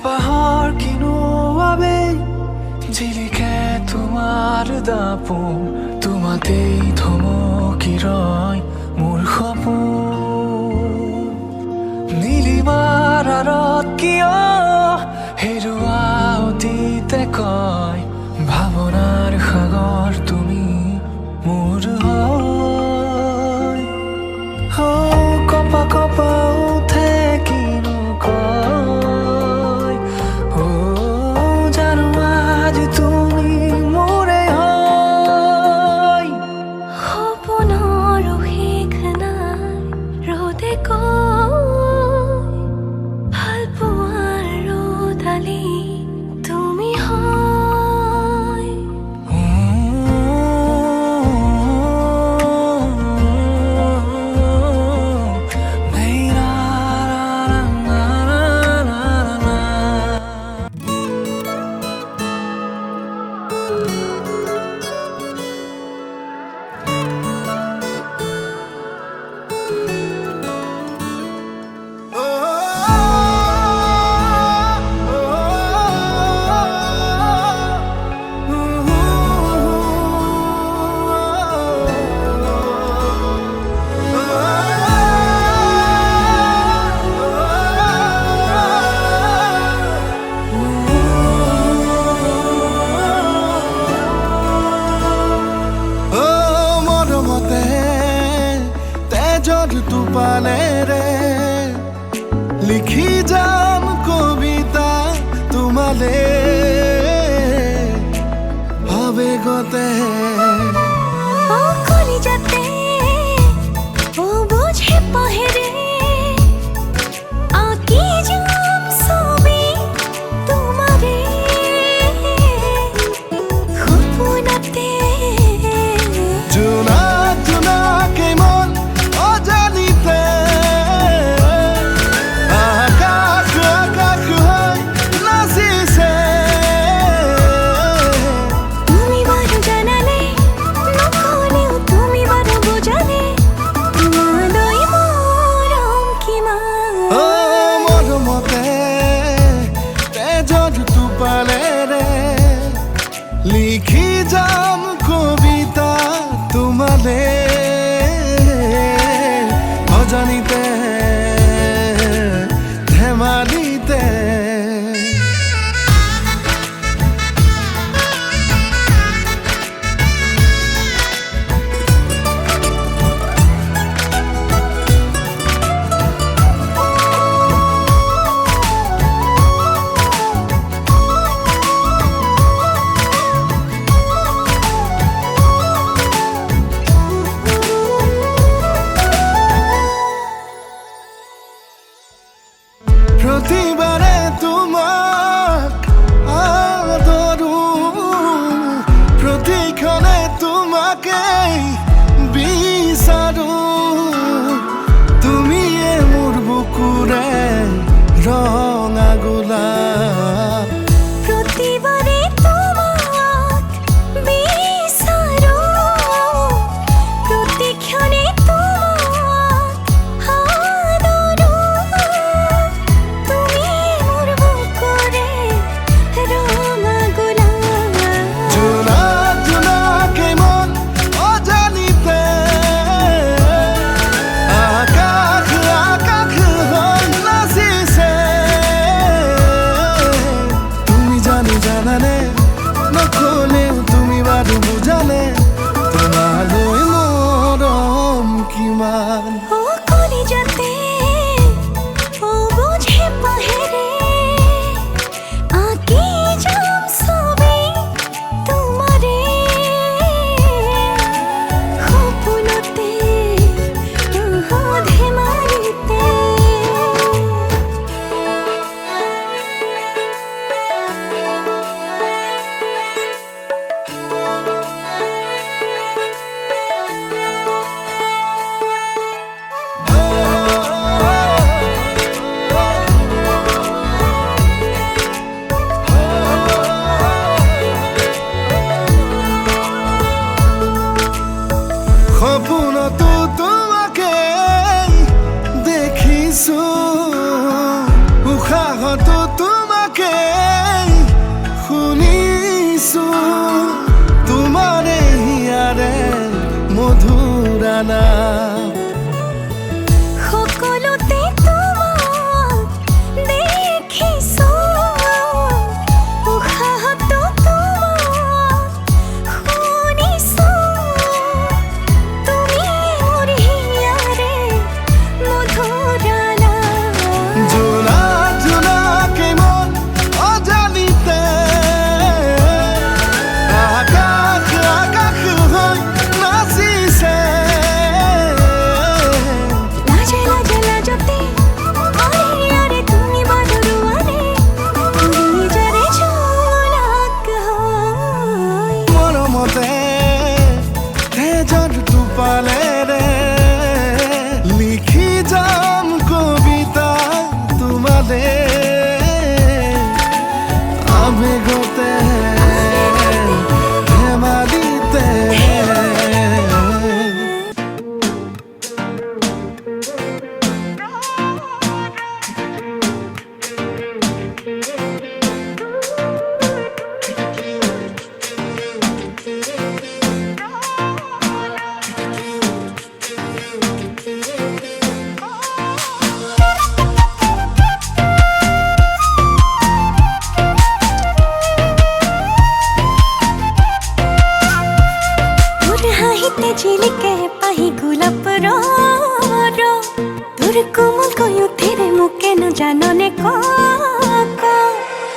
পাহৰ কিনো আবেগ জিলিকে তোমাৰ দাপোন তোমাতেই থমকি ৰয় মোৰ সপোন নীলিমাৰ আঁৰত কিয় হেৰুৱা অতীতে কয় ভাৱনাৰ সাগৰ তুমি মোৰ হয় কপা কপা উঠে কিনো কয় জানো আজি তুমি মোৰে হয় সপোনৰ শেষ নাই ৰ'দে কয় ভাল পোৱাৰ ৰ'দালি তুমি হয় পালেৰে লিখি যাম কবিতা তোমালে আবেগতে কলিজাতে ও বুঝে পাহেরে আঁকি যাম ছবি তোমারে সপোনতে জোনা জোনাকে মন অজানিতে আকাশ আকাশ হৈ নাচিছে তুমি বাৰু জানালে নকলেও তুমি বাৰু বুজালে তোমালৈ মৰম কিমান মৰমতে তেজৰ টোপালেৰে লিখি যাম কবিতা তোমালে অজানিতে ধেমালিতে প্ৰতিবাৰে তোমাক আদৰো প্ৰতিক্ষণে তোমাকেই বিচাৰো তুমিয়ে মোৰ বুকুৰে ৰঙা গোলাপ প্ৰতিবাৰে তোমাক বিচাৰো প্ৰতিক্ষণে তোমাক আদৰো তুমি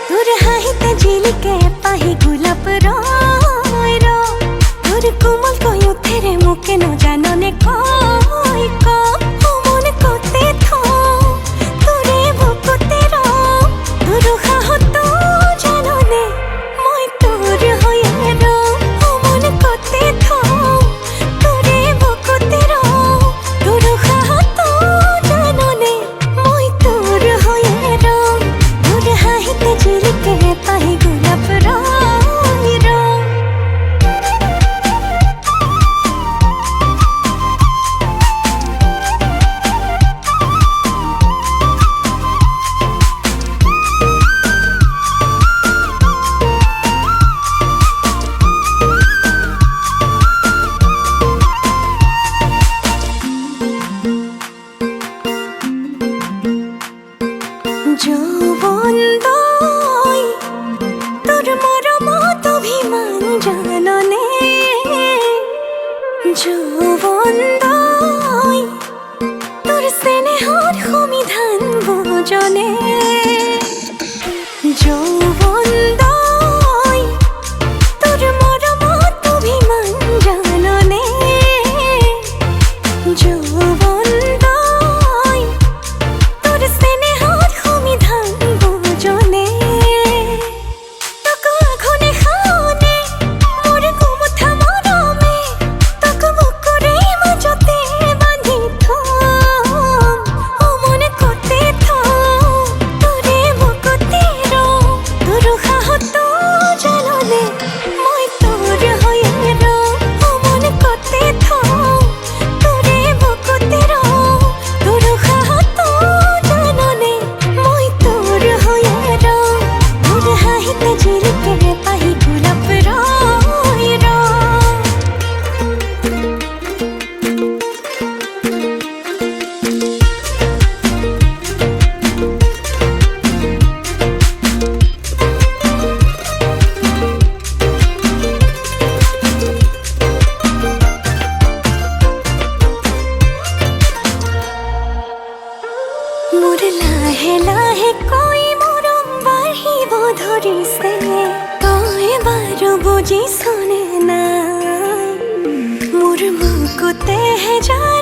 তোর হাহিতে ঝিলিকে পাহি গোলাপ রয় তোর কোমল কয়ু থেরে মুকে ন জাননে কয় মনে করতে থো তোরে বুকুতে তোর হাহত জাননে মই তোর হয়ে মনে করতে থো তোরে বুকুতে তোর হাহত জাননে মই তোর হয়ে তোর হাহিতে ঝিলিকে পাহি গোলাপ রয় যৌবন দই তোর মরমত অভিমান জাননে যৌবন দই তোর স্নেহর সমিধান বোজনে যৌবন দই তোর মরমত অভিমান জাননে যৌবন দই তোর স্নেহর সমিধান বোজনে তক আঘনে খাওনে মোর কুমুঠা মৰমে তক বুকুৰে মাজতে বান্ধি থম মনে করতে থ তোৰে বুকুতে তোৰ সাহত জাননে মই তোৰ হয়ে মনে করতে থ তোৰে বুকুতে তোৰ সাহত জাননে মই তোৰ হয়ে তোৰ হাহিতে ঝিলিকে পাহি গোলাপ রয় মোৰ লাহে লাহে কৈ মৰম বাঢ়িব ধৰিছে তই বাৰু বুজিছনে নাই মোৰ বুকুতেহে যায়